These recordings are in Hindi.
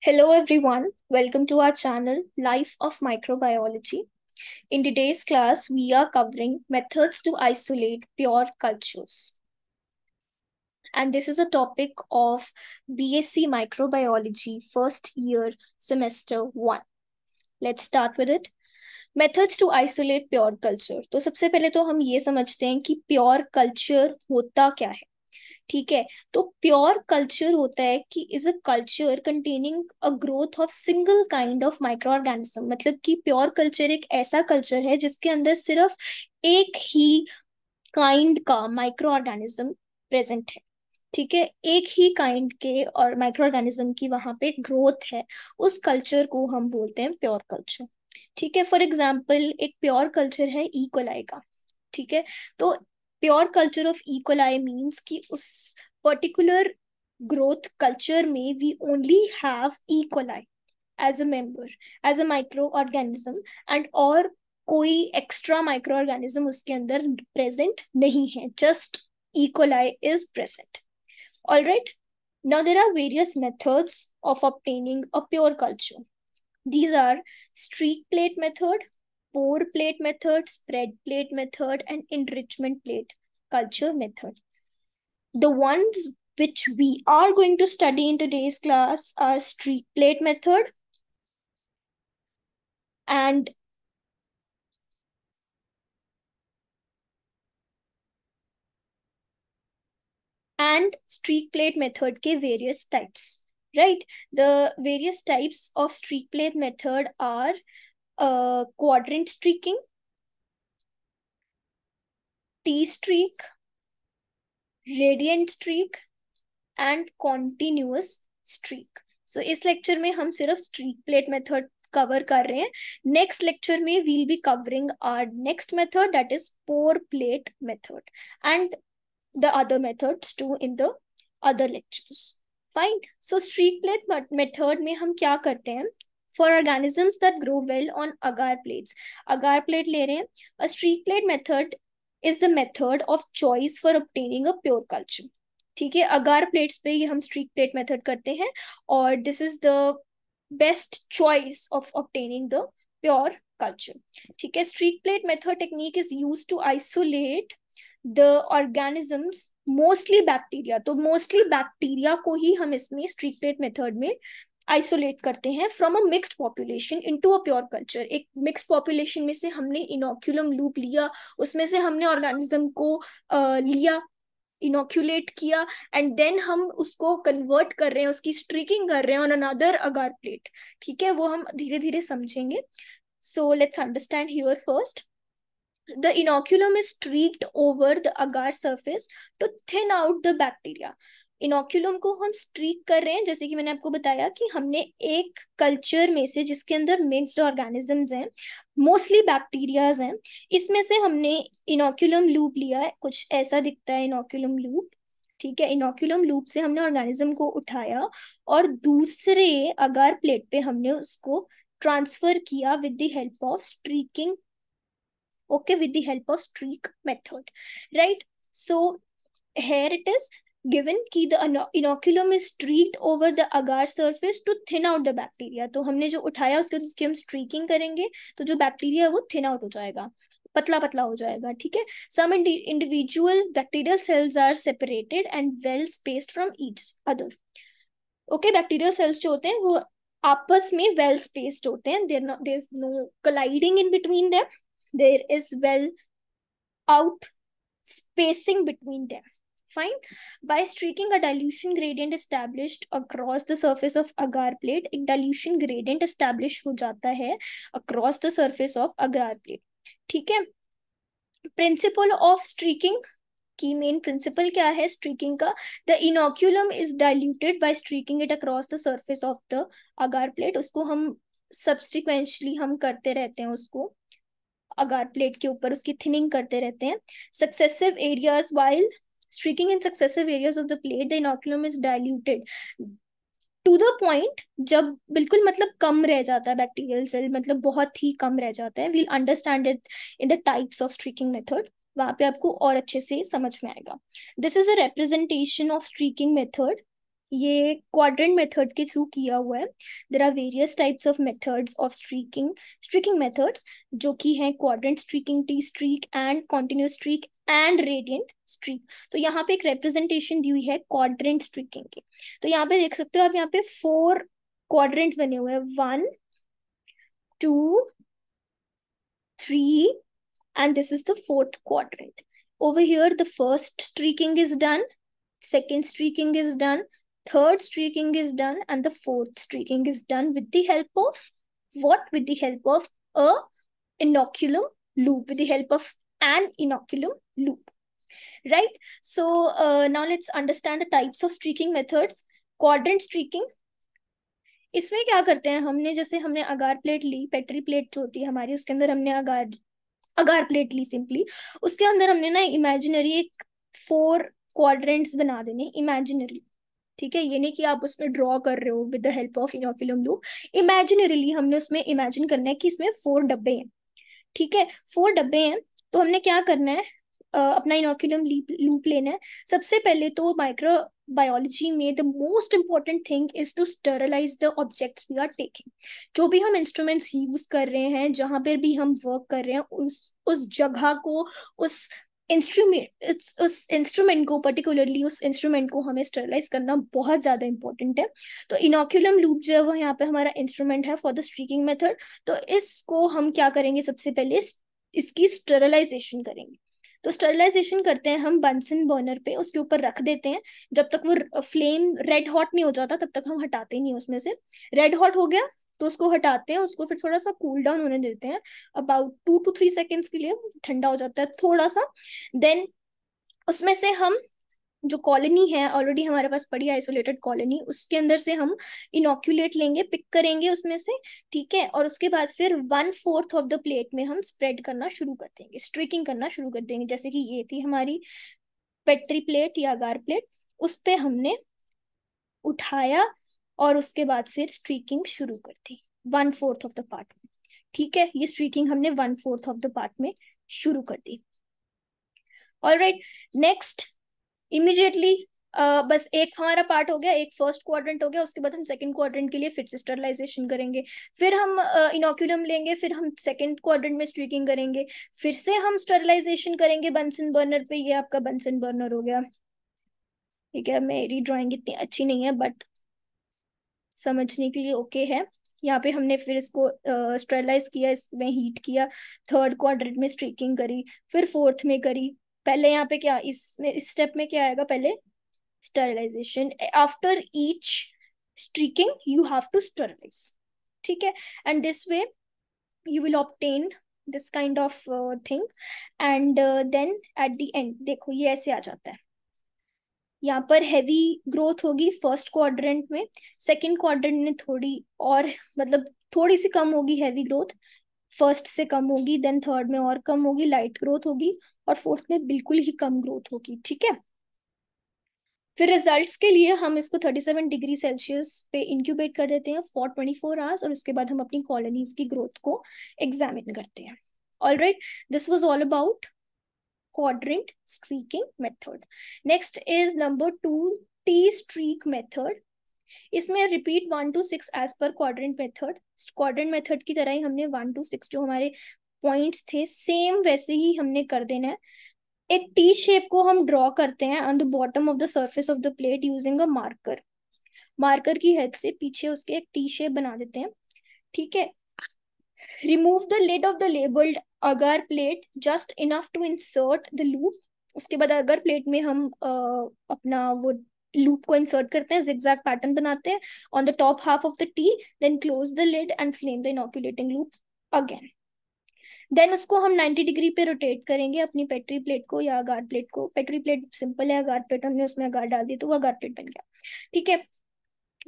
Hello everyone, welcome to our channel Life of Microbiology. In today's class, we are covering methods to isolate pure cultures. And this is a topic of BSc Microbiology first year semester 1. Let's start with it. Methods to isolate pure culture. तो सबसे पहले तो हम ये समझते हैं कि प्योर कल्चर होता क्या है. ठीक है. तो प्योर कल्चर होता है कि is a culture containing a growth of single kind of micro organism. मतलब कि प्योर कल्चर एक ऐसा कल्चर है जिसके अंदर सिर्फ एक ही काइंड का माइक्रो ऑर्गेनिज्म प्रेजेंट है. ठीक है. एक ही काइंड के और माइक्रो ऑर्गेनिज्म की वहां पे ग्रोथ है. उस कल्चर को हम बोलते हैं प्योर कल्चर. ठीक है. फॉर एग्जाम्पल एक प्योर कल्चर है ई कोलाई का. ठीक है. तो pure culture of E coli means कि उस पर्टिकुलर ग्रोथ कल्चर में we only have E coli as a member, as a microorganism, and और कोई एक्स्ट्रा माइक्रो ऑर्गेनिज्म उसके अंदर प्रेजेंट नहीं है. Just E coli is present. All right. Now there are various methods of obtaining a pure culture. These are streak plate method, pour plate method, spread plate method, and enrichment plate culture method. The ones which we are going to study in today's class are streak plate method and streak plate method के various types. Right? The various types of streak plate method are quadrant streaking, T streak, radiant streak, and continuous streak. So इस लेक्चर में हम सिर्फ स्ट्रीक प्लेट मेथड कवर कर रहे हैं. नेक्स्ट लेक्चर में will be covering our next method that is pour plate method and the other methods too in the other lectures. Fine. So streak plate method में हम क्या करते हैं? For organisms that grow well on agar plates. Agar plate ले रहे हैं. A streak plate method is the method of choice for obtaining a pure culture. ठीक है. अगार प्लेट्स पे ये हम स्ट्रीक प्लेट मेथड करते हैं और this is the best choice of obtaining the pure culture. ठीक है. Streak plate method technique is use to isolate the organisms, mostly bacteria. तो मोस्टली बैक्टीरिया को ही हम इसमें स्ट्रीक प्लेट मेथड में आइसोलेट करते हैं from a mixed population into a pure culture. एक मिक्स्ड पॉपुलेशन में से हमने इनोक्यूलम लूप लिया, उसमें से हमने ऑर्गेनिज्म को लिया, इनोक्यूलेट किया, एंड देन हम उसको कन्वर्ट कर रहे हैं, उसकी स्ट्रीकिंग कर रहे हैं ऑन अनदर अगार प्लेट. ठीक है. वो हम धीरे धीरे समझेंगे. So let's understand here first. The inoculum is streaked over the agar surface to thin out the bacteria. Inoculum को हम स्ट्रीक कर रहे हैं, जैसे कि मैंने आपको बताया कि हमने एक कल्चर में से जिसके अंदर मिक्स्ड ऑर्गेनिजम्स हैं, मोस्टली बैक्टीरियाज हैं, इसमें से हमने इनोक्यूलम लूप लिया है. कुछ ऐसा दिखता है इनोक्यूलम लूप. ठीक है. इनोक्यूलम लूप से हमने ऑर्गेनिज्म को उठाया और दूसरे अगार प्लेट पे हमने उसको ट्रांसफर किया with the help of streaking. Okay, with the help of streak method. Right. So here it is given कि the inoculum is streaked over the agar surface to thin out the bacteria. तो हमने जो उठाया उसके बाद उसकी हम स्ट्रीकिंग करेंगे तो जो बैक्टीरिया है वो थिन आउट हो जाएगा, पतला पतला हो जाएगा. ठीक है. Some individual bacterial cells are separated and well spaced from each other. Okay. Bacterial cells जो होते हैं वो आपस में वेल स्पेस्ड होते हैं. There is no colliding in between them. There is well out spacing between them. Fine. By streaking, a dilution gradient established across the surface of agar plate. एक dilution gradient establish हो जाता है across the surface of agar plate. ठीक है. Principle of streaking की मेन प्रिंसिपल क्या है स्ट्रीकिंग का? The inoculum is diluted by streaking it across the surface of the agar plate. उसको हम सब्सिक्वेंटली हम करते रहते हैं, उसको अगार प्लेट के ऊपर उसकी थिनिंग करते रहते हैं. Successive areas while streaking in successive areas of the plate the inoculum is diluted to the point जब बिल्कुल मतलब कम रह जाता है बैक्टीरियल सेल, मतलब बहुत ही कम रह जाता है. We'll understand it in the types of streaking method. वहां पे आपको और अच्छे से समझ में आएगा. This is a representation of streaking method. ये क्वाड्रेंट मेथड के थ्रू किया हुआ है। There are various types of methods of streaking methods, जो कि हैं quadrant streaking, T streak and continuous streak and radiant streak. तो यहाँ पे एक रिप्रेजेंटेशन दी हुई है क्वाड्रेंट स्ट्रीकिंग की। तो यहाँ पे देख सकते हो आप, यहाँ पे 4 क्वाड्रेंट्स बने हुए हैं, 1 2 3, and this is the 4th quadrant. Over here, the first streaking is done, second streaking is done, third streaking is done, and the 4th streaking is done with the help of what? With the help of a inoculum loop, with the help of an inoculum loop, right? So now let's understand the types of streaking methods. Quadrant streaking, इसमें क्या करते हैं, हमने अगार प्लेट ली, पेट्री प्लेट जो होती है हमारी, उसके अंदर हमने अगार प्लेट ली सिंपली। उसके अंदर हमने ना इमेजिनरी एक 4 क्वाड्रेंट्स बना देने, इमेजिनरी। ठीक है, ये नहीं कि आप उसमें ड्रॉ कर रहे हो with the help of inoculum loop. Imaginarily हमने उसमें इमेजिन करना है कि इसमें 4 डब्बे हैं। ठीक है, 4 डब्बे हैं, तो हमने क्या करना है, अपना इनोकुलम लूप लेना है। सबसे पहले तो माइक्रोबायोलॉजी में the most important thing is to sterilise the objects we are taking. जो भी हम इंस्ट्रूमेंट्स यूज कर रहे हैं, जहां पर भी हम वर्क कर रहे हैं, उस जगह को, उस इंस्ट्रूमेंट को, पर्टिकुलरली उस इंस्ट्रूमेंट को हमें स्टरलाइज करना बहुत ज्यादा इंपॉर्टेंट है। तो इनोकुलम लूप जो है वो यहाँ पे हमारा इंस्ट्रूमेंट है फॉर द स्ट्रीकिंग मेथड। तो इसको हम क्या करेंगे, सबसे पहले इसकी स्टरलाइजेशन करेंगे। तो स्टरलाइजेशन करते हैं हम बंसन बर्नर पे, उसके ऊपर रख देते हैं। जब तक वो फ्लेम रेड हॉट नहीं हो जाता तब तक हम हटाते नहीं उसमें से। रेड हॉट हो गया तो उसको हटाते हैं, उसको फिर थोड़ा सा कूल डाउन होने देते हैं, अबाउट 2 to 3 सेकेंड्स के लिए ठंडा हो जाता है थोड़ा सा। देन उसमें से हम जो कॉलोनी है ऑलरेडी हमारे पास पड़ी आइसोलेटेड कॉलोनी, उसके अंदर से हम इनोक्यूलेट लेंगे, पिक करेंगे उसमें से। ठीक है, और उसके बाद फिर 1/4 ऑफ द प्लेट में हम स्प्रेड करना शुरू कर देंगे, स्ट्रीकिंग करना शुरू कर देंगे। जैसे कि ये थी हमारी पेट्री प्लेट या अगार प्लेट, उस पे हमने उठाया और उसके बाद फिर स्ट्रीकिंग शुरू कर दी 1/4 ऑफ द पार्ट में। ठीक है, ये स्ट्रीकिंग हमने 1/4 ऑफ द पार्ट में शुरू कर दी। ऑलराइट, नेक्स्ट इमीडिएटली बस एक हमारा पार्ट हो गया, एक फर्स्ट क्वाड्रेंट हो गया। उसके बाद हम सेकंड क्वाड्रेंट के लिए फिर से स्टरलाइजेशन करेंगे, फिर हम इनोक्यूलम लेंगे, फिर हम सेकंड क्वाड्रेंट में स्ट्रीकिंग करेंगे, फिर से हम स्टरलाइजेशन करेंगे बंसन बर्नर पे। ये आपका बंसन बर्नर हो गया। ठीक है, मेरी ड्राइंग इतनी अच्छी नहीं है बट समझने के लिए ओके है। यहाँ पे हमने फिर इसको स्टरलाइज किया, इसमें हीट किया, थर्ड क्वाड्रेंट में स्ट्रीकिंग करी, फिर फोर्थ में करी। पहले यहाँ पे क्या, इस स्टेप में क्या आएगा, पहले sterilisation. After each streaking you have to sterilise. ठीक है, and this way you will obtain this kind of thing, and then at the end देखो ये ऐसे आ जाता है। यहाँ पर हैवी ग्रोथ होगी फर्स्ट क्वाड्रेंट में, सेकंड क्वाड्रेंट में थोड़ी और, मतलब थोड़ी सी कम होगी हैवी ग्रोथ, फर्स्ट से कम होगी, देन थर्ड में और कम होगी, लाइट ग्रोथ होगी, और फोर्थ में बिल्कुल ही कम ग्रोथ होगी। ठीक है, फिर रिजल्ट्स के लिए हम इसको 37 डिग्री सेल्सियस पे इंक्यूबेट कर देते हैं फॉर 24 आवर्स, और उसके बाद हम अपनी कॉलोनीज की ग्रोथ को एग्जामिन करते हैं। Alright, this was all about quadrant streaking method. Next is number 2, T streak method. इसमें रिपीट 1 to 6 एज पर क्वाड्रेंट मेथड। क्वाड्रेंट मेथड की तरह ही हमने 1 to 6 जो हमारे पॉइंट्स थे सेम वैसे ही हमने कर देना है। एक टी शेप को हम ड्रॉ करते हैं on the bottom of the surface of the plate using a marker. Marker की हेल्प से पीछे उसके एक टी शेप बना देते हैं। ठीक है, remove the lid of the labelled agar plate just enough to insert the loop. उसके बाद अगर प्लेट में हम अपना वो लूप को इंसर्ट करते हैं, जिगजैग पैटर्न बनाते हैं on the top half of the T, then close the lid and flame the inoculating loop again. Then उसको हम 90 डिग्री पे रोटेट करेंगे अपनी पेट्री प्लेट को या अगार प्लेट को। पेट्री प्लेट सिंपल है, अगार प्लेट हमने उसमें अगार डाल दी तो वो अगार प्लेट बन गया। ठीक है,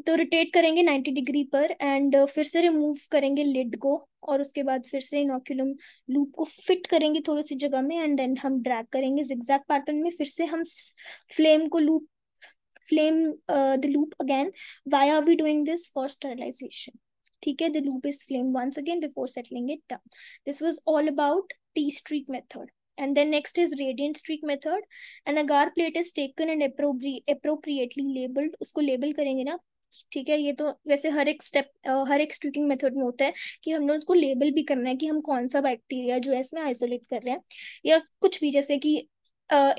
तो रोटेट करेंगे 90 डिग्री पर, एंड फिर से रिमूव करेंगे लिड को, और उसके बाद फिर से इनोक्यूलम लूप को फिट करेंगे थोड़ी सी जगह में, एंड देन हम ड्रैग करेंगे जिगजैग पैटर्न में। फिर से हम फ्लेम को flame the loop again. Why are we doing this? For sterilisation. ठीक है, the loop is flame once again before settling it down. This was all about T streak method. And then next is radiant streak method. An agar plate is taken and appropriately labeled. उसको लेबल करेंगे ना, ठीक है। ये तो वैसे हर एक स्टेप, हर एक स्ट्रीकिंग मेथड में होता है कि हमने उसको लेबल भी करना है कि हम कौन सा बैक्टीरिया जो है इसमें आइसोलेट कर रहे हैं, या कुछ भी, जैसे कि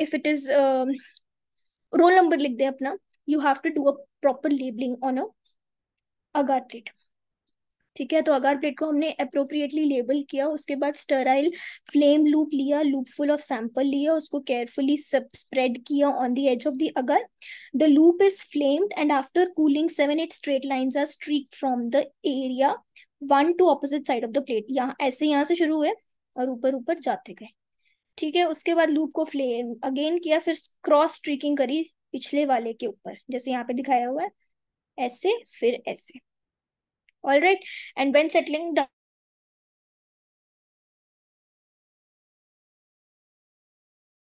if it is roll number लिख दे अपना, you have to do a proper labelling on a agar plate. ठीक है, तो अगार प्लेट को हमने अप्रोप्रिएटली लेबल किया, उसके बाद स्टराइल फ्लेम लूप लिया, लूप फुल ऑफ सैंपल लिया, उसको केयरफुली सब स्प्रेड किया on the edge of the agar. The loop is flamed and after cooling 7-8 straight lines are streak from the area one to opposite side of the plate. यहाँ ऐसे, यहाँ से शुरू हुए और ऊपर ऊपर जाते गए। ठीक है, उसके बाद लूप को फ्लेम अगेन किया, फिर क्रॉस स्ट्रीकिंग करी पिछले वाले के ऊपर, जैसे यहाँ पे दिखाया हुआ है, ऐसे फिर ऐसे। All right, and when settling